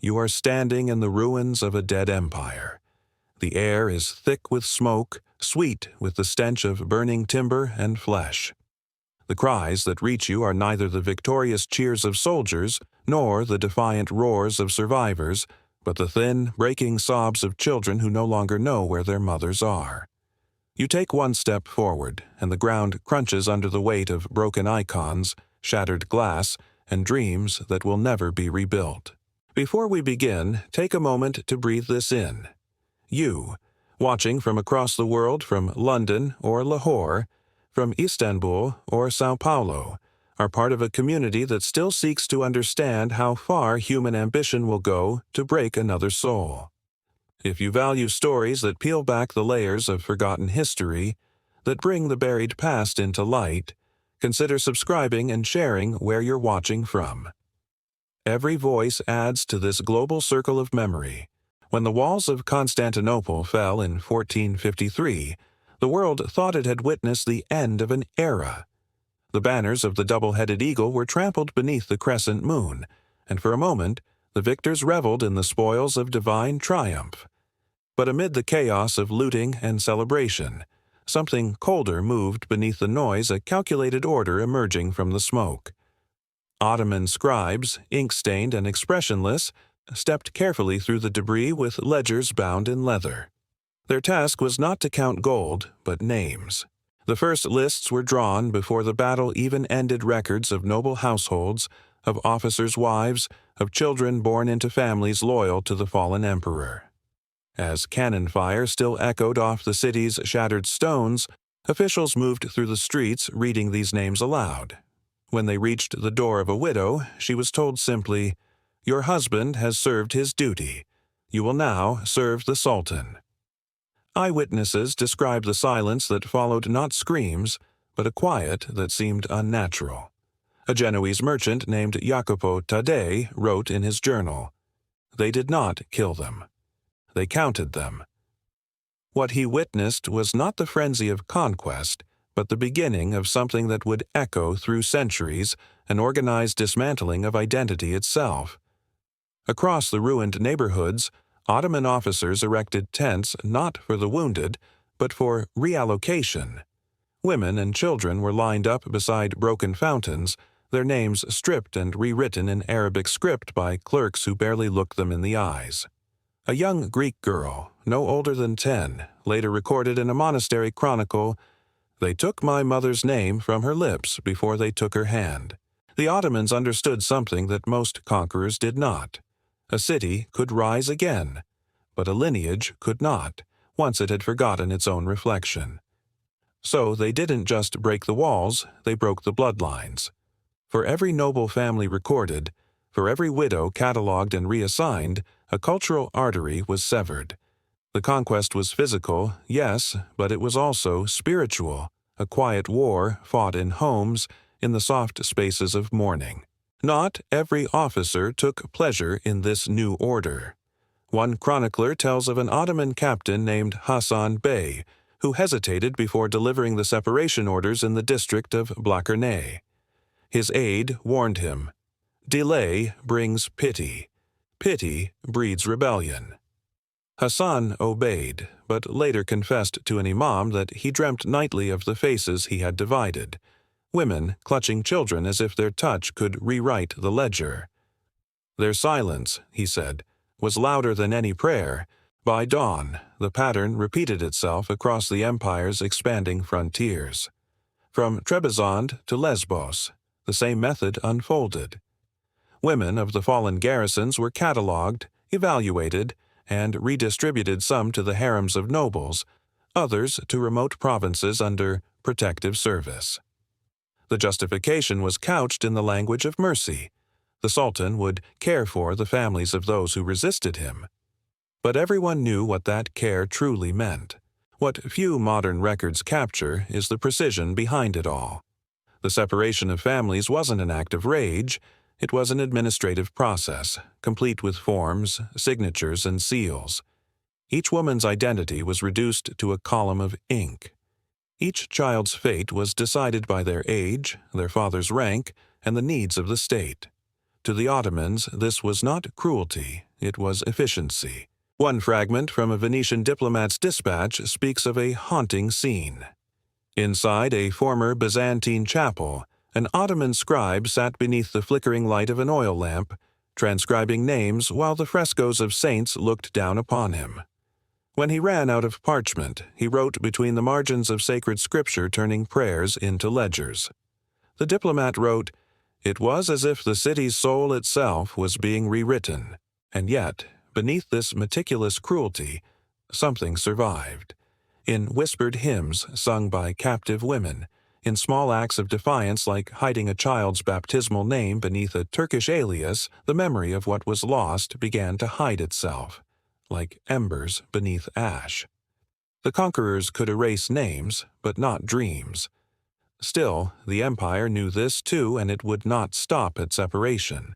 you are standing in the ruins of a dead empire. The air is thick with smoke, sweet with the stench of burning timber and flesh. The cries that reach you are neither the victorious cheers of soldiers nor the defiant roars of survivors, but the thin, breaking sobs of children who no longer know where their mothers are. You take one step forward, and the ground crunches under the weight of broken icons, shattered glass, and dreams that will never be rebuilt. Before we begin, take a moment to breathe this in. You, watching from across the world, from London or Lahore, from Istanbul or Sao Paulo, are part of a community that still seeks to understand how far human ambition will go to break another soul. If you value stories that peel back the layers of forgotten history, that bring the buried past into light, consider subscribing and sharing where you're watching from. Every voice adds to this global circle of memory. When the walls of Constantinople fell in 1453, the world thought it had witnessed the end of an era. The banners of the double-headed eagle were trampled beneath the crescent moon, and for a moment the victors reveled in the spoils of divine triumph. But amid the chaos of looting and celebration, something colder moved beneath the noise, a calculated order emerging from the smoke. Ottoman scribes, ink-stained and expressionless, stepped carefully through the debris with ledgers bound in leather. Their task was not to count gold, but names. The first lists were drawn before the battle even ended records of noble households, of officers' wives, of children born into families loyal to the fallen emperor. As cannon fire still echoed off the city's shattered stones, officials moved through the streets reading these names aloud. When they reached the door of a widow, she was told simply, "Your husband has served his duty. You will now serve the Sultan." Eyewitnesses described the silence that followed not screams, but a quiet that seemed unnatural. A Genoese merchant named Jacopo Taddei wrote in his journal, "They did not kill them. They counted them." What he witnessed was not the frenzy of conquest, but the beginning of something that would echo through centuries, an organized dismantling of identity itself. Across the ruined neighborhoods, Ottoman officers erected tents not for the wounded, but for reallocation. Women and children were lined up beside broken fountains, their names stripped and rewritten in Arabic script by clerks who barely looked them in the eyes. A young Greek girl, no older than 10, later recorded in a monastery chronicle, "They took my mother's name from her lips before they took her hand." The Ottomans understood something that most conquerors did not. A city could rise again, but a lineage could not, once it had forgotten its own reflection. So they didn't just break the walls, they broke the bloodlines. For every noble family recorded, for every widow catalogued and reassigned, a cultural artery was severed. The conquest was physical, yes, but it was also spiritual, a quiet war fought in homes, in the soft spaces of mourning. Not every officer took pleasure in this new order. One chronicler tells of an Ottoman captain named Hassan Bey, who hesitated before delivering the separation orders in the district of Blachernae. His aide warned him, "Delay brings pity. Pity breeds rebellion." Hassan obeyed, but later confessed to an imam that he dreamt nightly of the faces he had divided, women clutching children as if their touch could rewrite the ledger. Their silence, he said, was louder than any prayer. By dawn, the pattern repeated itself across the empire's expanding frontiers. From Trebizond to Lesbos, the same method unfolded. Women of the fallen garrisons were catalogued, evaluated, and redistributed, some to the harems of nobles, others to remote provinces under protective service. The justification was couched in the language of mercy. The Sultan would care for the families of those who resisted him. But everyone knew what that care truly meant. What few modern records capture is the precision behind it all. The separation of families wasn't an act of rage, it was an administrative process, complete with forms, signatures, and seals. Each woman's identity was reduced to a column of ink. Each child's fate was decided by their age, their father's rank, and the needs of the state. To the Ottomans, this was not cruelty, it was efficiency. One fragment from a Venetian diplomat's dispatch speaks of a haunting scene. Inside a former Byzantine chapel, an Ottoman scribe sat beneath the flickering light of an oil lamp, transcribing names while the frescoes of saints looked down upon him. When he ran out of parchment, he wrote between the margins of sacred scripture, turning prayers into ledgers. The diplomat wrote, "It was as if the city's soul itself was being rewritten, and yet, beneath this meticulous cruelty, something survived. In whispered hymns sung by captive women, in small acts of defiance like hiding a child's baptismal name beneath a Turkish alias, the memory of what was lost began to hide itself, like embers beneath ash. The conquerors could erase names, but not dreams. Still, the empire knew this too, and it would not stop at separation.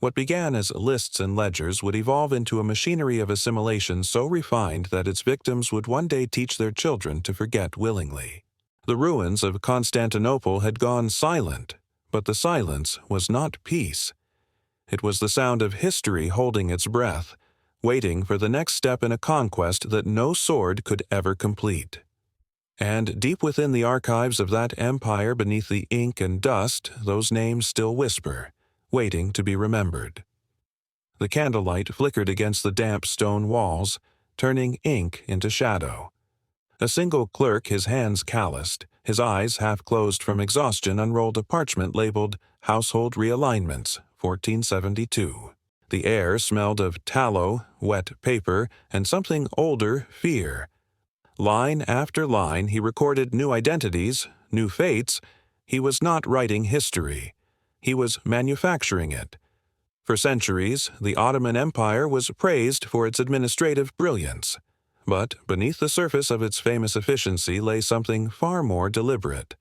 What began as lists and ledgers would evolve into a machinery of assimilation so refined that its victims would one day teach their children to forget willingly. The ruins of Constantinople had gone silent, but the silence was not peace. It was the sound of history holding its breath, waiting for the next step in a conquest that no sword could ever complete. And deep within the archives of that empire, beneath the ink and dust, those names still whisper, waiting to be remembered. The candlelight flickered against the damp stone walls, turning ink into shadow. A single clerk, his hands calloused, his eyes half closed from exhaustion, unrolled a parchment labeled Household Realignments, 1472. The air smelled of tallow, wet paper, and something older, fear. Line after line, he recorded new identities, new fates. He was not writing history. He was manufacturing it. For centuries, the Ottoman Empire was praised for its administrative brilliance. But beneath the surface of its famous efficiency lay something far more deliberate,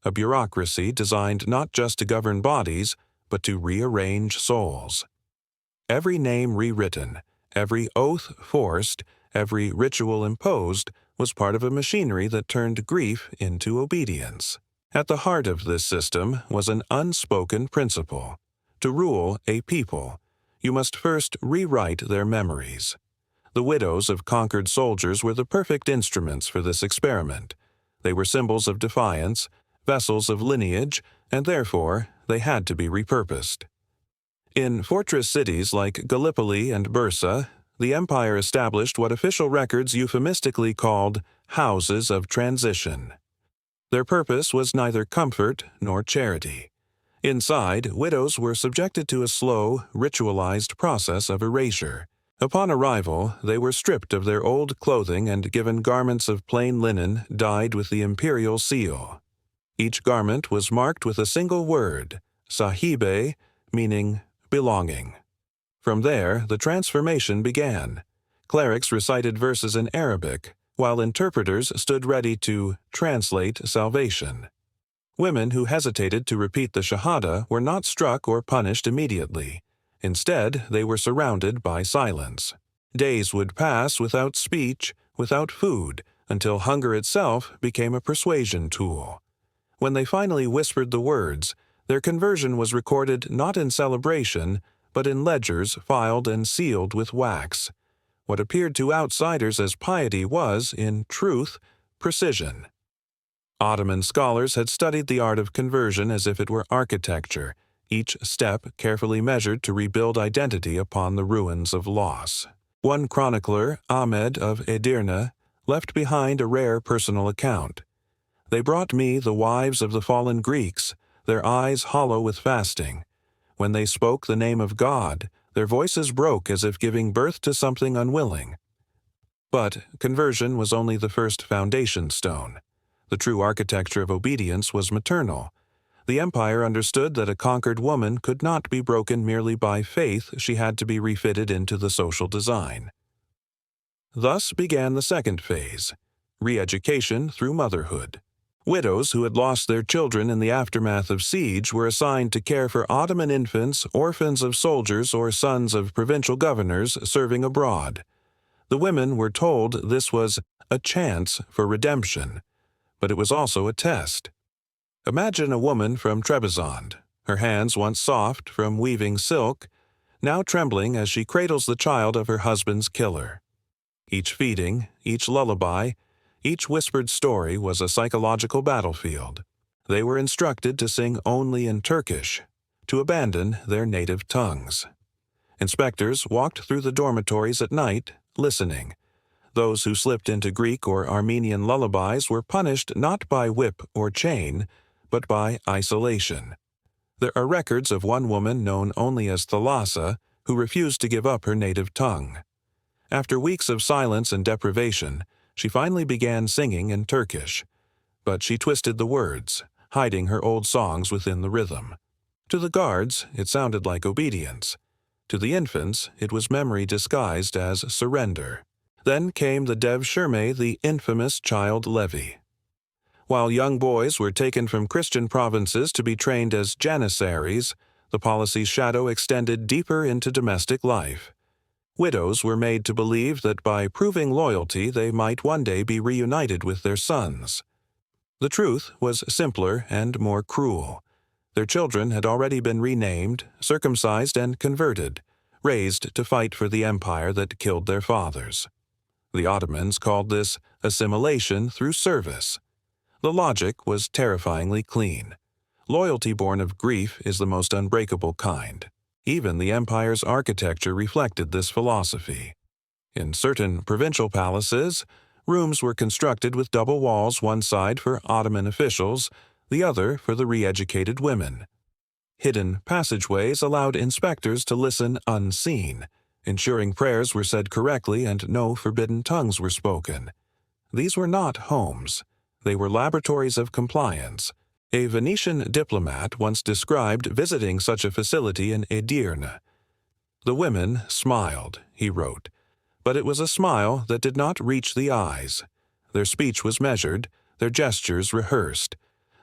a bureaucracy designed not just to govern bodies, but to rearrange souls. Every name rewritten, every oath forced, every ritual imposed was part of a machinery that turned grief into obedience. At the heart of this system was an unspoken principle. To rule a people, you must first rewrite their memories. The widows of conquered soldiers were the perfect instruments for this experiment. They were symbols of defiance, vessels of lineage, and therefore they had to be repurposed. In fortress cities like Gallipoli and Bursa, the empire established what official records euphemistically called houses of transition. Their purpose was neither comfort nor charity. Inside, widows were subjected to a slow, ritualized process of erasure. Upon arrival, they were stripped of their old clothing and given garments of plain linen dyed with the imperial seal. Each garment was marked with a single word, sahibe, meaning belonging. From there, the transformation began. Clerics recited verses in Arabic, while interpreters stood ready to translate salvation. Women who hesitated to repeat the Shahada were not struck or punished immediately. Instead, they were surrounded by silence. Days would pass without speech, without food, until hunger itself became a persuasion tool. When they finally whispered the words, their conversion was recorded not in celebration, but in ledgers filed and sealed with wax. What appeared to outsiders as piety was, in truth, precision. Ottoman scholars had studied the art of conversion as if it were architecture, each step carefully measured to rebuild identity upon the ruins of loss. One chronicler, Ahmed of Edirne, left behind a rare personal account. They brought me the wives of the fallen Greeks, their eyes hollow with fasting. When they spoke the name of God, their voices broke as if giving birth to something unwilling. But conversion was only the first foundation stone. The true architecture of obedience was maternal. The empire understood that a conquered woman could not be broken merely by faith. She had to be refitted into the social design. Thus began the second phase, re-education through motherhood. Widows who had lost their children in the aftermath of siege were assigned to care for Ottoman infants, orphans of soldiers, or sons of provincial governors serving abroad. The women were told this was a chance for redemption, but it was also a test. Imagine a woman from Trebizond, her hands once soft from weaving silk, now trembling as she cradles the child of her husband's killer. Each feeding, each lullaby, each whispered story was a psychological battlefield. They were instructed to sing only in Turkish, to abandon their native tongues. Inspectors walked through the dormitories at night, listening. Those who slipped into Greek or Armenian lullabies were punished not by whip or chain, but by isolation. There are records of one woman known only as Thalassa who refused to give up her native tongue. After weeks of silence and deprivation, she finally began singing in Turkish. But she twisted the words, hiding her old songs within the rhythm. To the guards, it sounded like obedience. To the infants, it was memory disguised as surrender. Then came the Dev Shirme, the infamous child levy. While young boys were taken from Christian provinces to be trained as janissaries, the policy's shadow extended deeper into domestic life. Widows were made to believe that by proving loyalty they might one day be reunited with their sons. The truth was simpler and more cruel. Their children had already been renamed, circumcised, and converted, raised to fight for the empire that killed their fathers. The Ottomans called this assimilation through service. The logic was terrifyingly clean. Loyalty born of grief is the most unbreakable kind. Even the empire's architecture reflected this philosophy. In certain provincial palaces, rooms were constructed with double walls, one side for Ottoman officials, the other for the re-educated women. Hidden passageways allowed inspectors to listen unseen, ensuring prayers were said correctly and no forbidden tongues were spoken. These were not homes. They were laboratories of compliance. A Venetian diplomat once described visiting such a facility in Edirne. "The women smiled," he wrote, "but it was a smile that did not reach the eyes. Their speech was measured, their gestures rehearsed.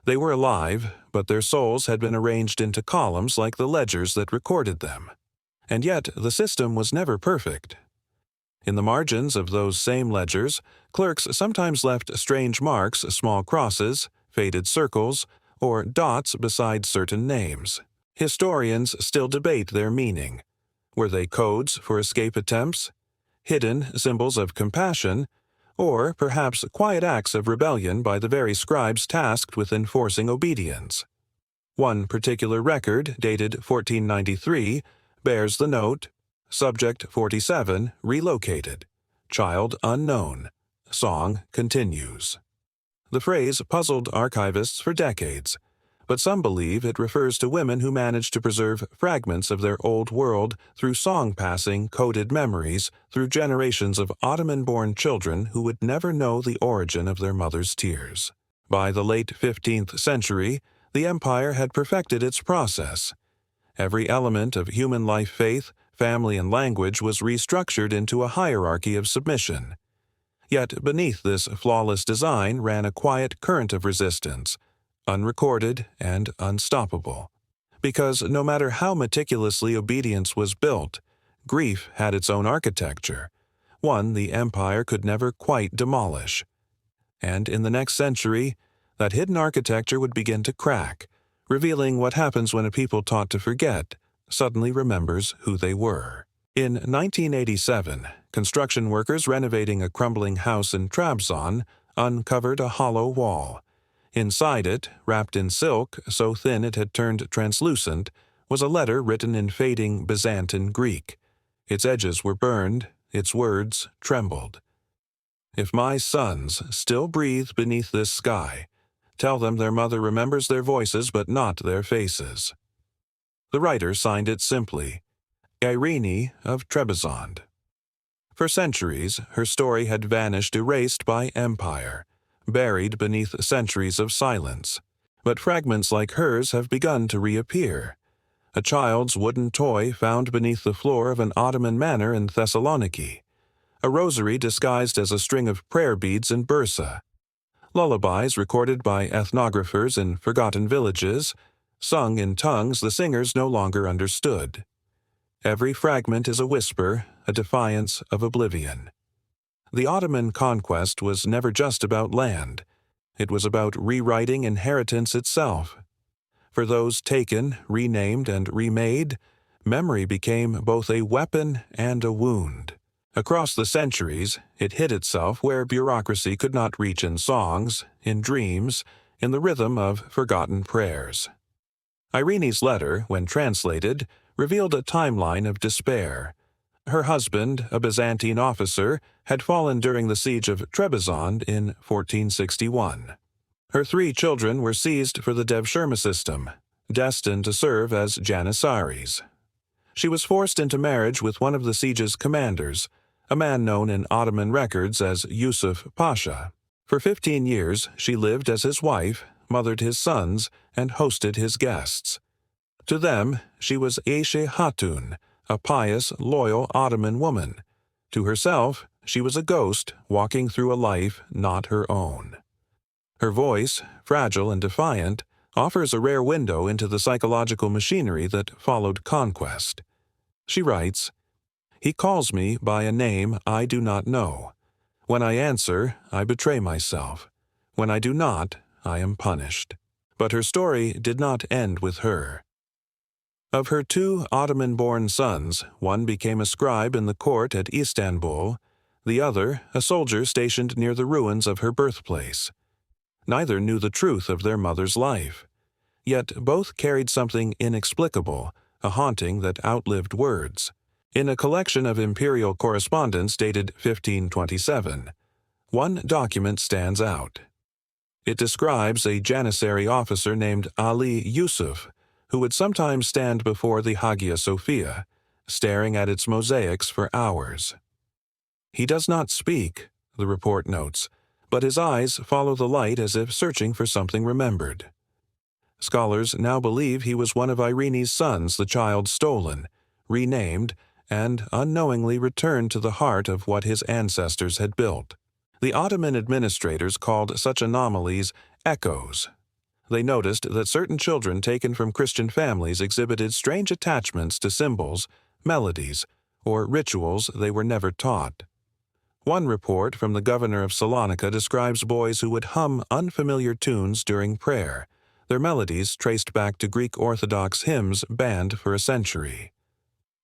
They were alive, but their souls had been arranged into columns like the ledgers that recorded them. And yet the system was never perfect. In the margins of those same ledgers, clerks sometimes left strange marks, small crosses, faded circles, or dots beside certain names. Historians still debate their meaning. Were they codes for escape attempts, hidden symbols of compassion, or perhaps quiet acts of rebellion by the very scribes tasked with enforcing obedience? One particular record, dated 1493, bears the note, "Subject 47, relocated. Child unknown. Song continues." The phrase puzzled archivists for decades, but some believe it refers to women who managed to preserve fragments of their old world through song-passing coded memories through generations of Ottoman-born children who would never know the origin of their mother's tears. By the late 15th century, the empire had perfected its process. Every element of human life, faith, family, and language was restructured into a hierarchy of submission. Yet beneath this flawless design ran a quiet current of resistance, unrecorded and unstoppable. Because no matter how meticulously obedience was built, grief had its own architecture, one the empire could never quite demolish. And in the next century, that hidden architecture would begin to crack, revealing what happens when a people taught to forget suddenly remembers who they were. In 1987, construction workers renovating a crumbling house in Trebizond uncovered a hollow wall. Inside it, wrapped in silk so thin it had turned translucent, was a letter written in fading Byzantine Greek. Its edges were burned, its words trembled. "If my sons still breathe beneath this sky, tell them their mother remembers their voices but not their faces." The writer signed it simply, Irene of Trebizond. For centuries, her story had vanished erased by empire, buried beneath centuries of silence. But fragments like hers have begun to reappear. A child's wooden toy found beneath the floor of an Ottoman manor in Thessaloniki. A rosary disguised as a string of prayer beads in Bursa. Lullabies recorded by ethnographers in forgotten villages, sung in tongues the singers no longer understood. Every fragment is a whisper, a defiance of oblivion. The Ottoman conquest was never just about land. It was about rewriting inheritance itself. For those taken, renamed, and remade, memory became both a weapon and a wound. Across the centuries, it hid itself where bureaucracy could not reach in songs, in dreams, in the rhythm of forgotten prayers. Irene's letter, when translated, revealed a timeline of despair. Her husband, a Byzantine officer, had fallen during the siege of Trebizond in 1461. Her 3 children were seized for the Devshirme system, destined to serve as janissaries. She was forced into marriage with one of the siege's commanders, a man known in Ottoman records as Yusuf Pasha. For 15 years, she lived as his wife, mothered his sons, and hosted his guests. To them, she was Ayshe Hatun, a pious, loyal Ottoman woman. To herself, she was a ghost walking through a life not her own. Her voice, fragile and defiant, offers a rare window into the psychological machinery that followed conquest. She writes, "He calls me by a name I do not know. When I answer, I betray myself. When I do not, I am punished." But her story did not end with her. Of her 2 Ottoman-born sons, one became a scribe in the court at Istanbul, the other a soldier stationed near the ruins of her birthplace. Neither knew the truth of their mother's life. Yet both carried something inexplicable, a haunting that outlived words. In a collection of imperial correspondence dated 1527, one document stands out. It describes a janissary officer named Ali Yusuf, who would sometimes stand before the Hagia Sophia, staring at its mosaics for hours. He does not speak, the report notes, but his eyes follow the light as if searching for something remembered. Scholars now believe he was one of Irene's sons, the child stolen, renamed, and unknowingly returned to the heart of what his ancestors had built. The Ottoman administrators called such anomalies echoes. They noticed that certain children taken from Christian families exhibited strange attachments to symbols, melodies, or rituals they were never taught. One report from the governor of Salonika describes boys who would hum unfamiliar tunes during prayer, their melodies traced back to Greek Orthodox hymns banned for a century.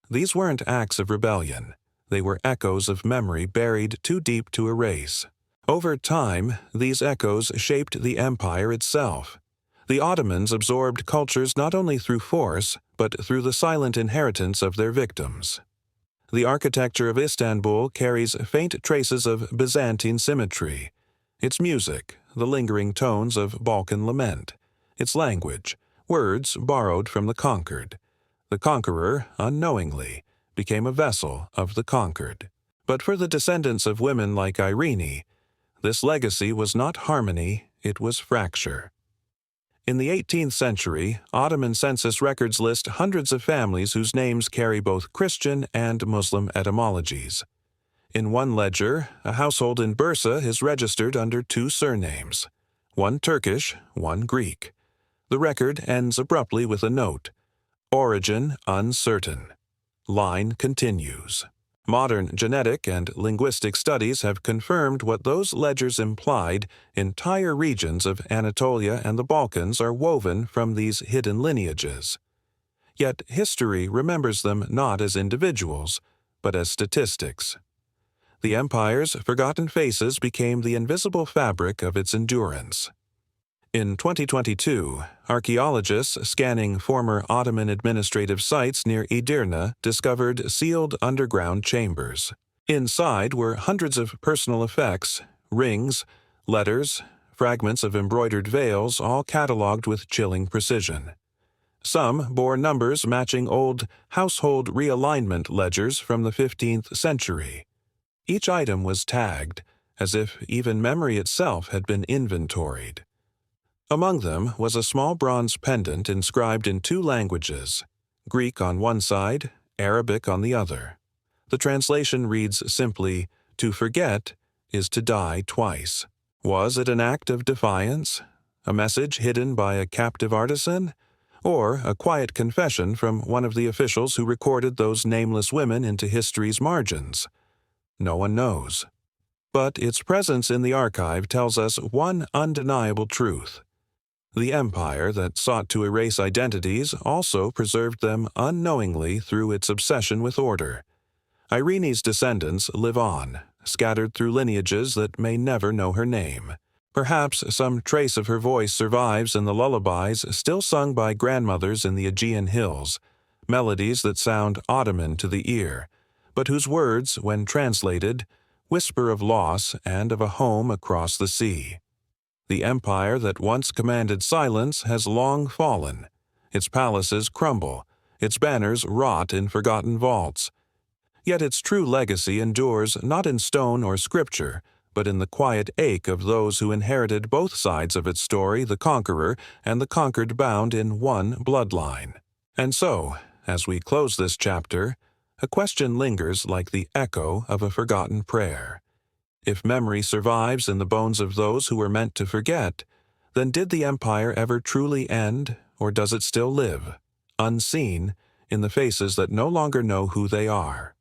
These weren't acts of rebellion. They were echoes of memory buried too deep to erase. Over time, these echoes shaped the empire itself. The Ottomans absorbed cultures not only through force, but through the silent inheritance of their victims. The architecture of Istanbul carries faint traces of Byzantine symmetry. Its music, the lingering tones of Balkan lament. Its language, words borrowed from the conquered. The conqueror, unknowingly, became a vessel of the conquered. But for the descendants of women like Irene, this legacy was not harmony, it was fracture. In the 18th century, Ottoman census records list hundreds of families whose names carry both Christian and Muslim etymologies. In one ledger, a household in Bursa is registered under 2 surnames, one Turkish, one Greek. The record ends abruptly with a note, "Origin uncertain. Line continues." Modern genetic and linguistic studies have confirmed what those ledgers implied. Entire regions of Anatolia and the Balkans are woven from these hidden lineages. Yet history remembers them not as individuals, but as statistics. The empire's forgotten faces became the invisible fabric of its endurance. In 2022, archaeologists scanning former Ottoman administrative sites near Edirne discovered sealed underground chambers. Inside were hundreds of personal effects, rings, letters, fragments of embroidered veils, all catalogued with chilling precision. Some bore numbers matching old household realignment ledgers from the 15th century. Each item was tagged, as if even memory itself had been inventoried. Among them was a small bronze pendant inscribed in 2 languages, Greek on one side, Arabic on the other. The translation reads simply, "To forget is to die twice." Was it an act of defiance, a message hidden by a captive artisan, or a quiet confession from one of the officials who recorded those nameless women into history's margins? No one knows. But its presence in the archive tells us one undeniable truth. The empire that sought to erase identities also preserved them unknowingly through its obsession with order. Irene's descendants live on, scattered through lineages that may never know her name. Perhaps some trace of her voice survives in the lullabies still sung by grandmothers in the Aegean hills, melodies that sound Ottoman to the ear, but whose words, when translated, whisper of loss and of a home across the sea. The empire that once commanded silence has long fallen. Its palaces crumble, its banners rot in forgotten vaults. Yet its true legacy endures not in stone or scripture, but in the quiet ache of those who inherited both sides of its story, the conqueror and the conquered bound in one bloodline. And so, as we close this chapter, a question lingers like the echo of a forgotten prayer. If memory survives in the bones of those who were meant to forget, then did the empire ever truly end, or does it still live, unseen, in the faces that no longer know who they are?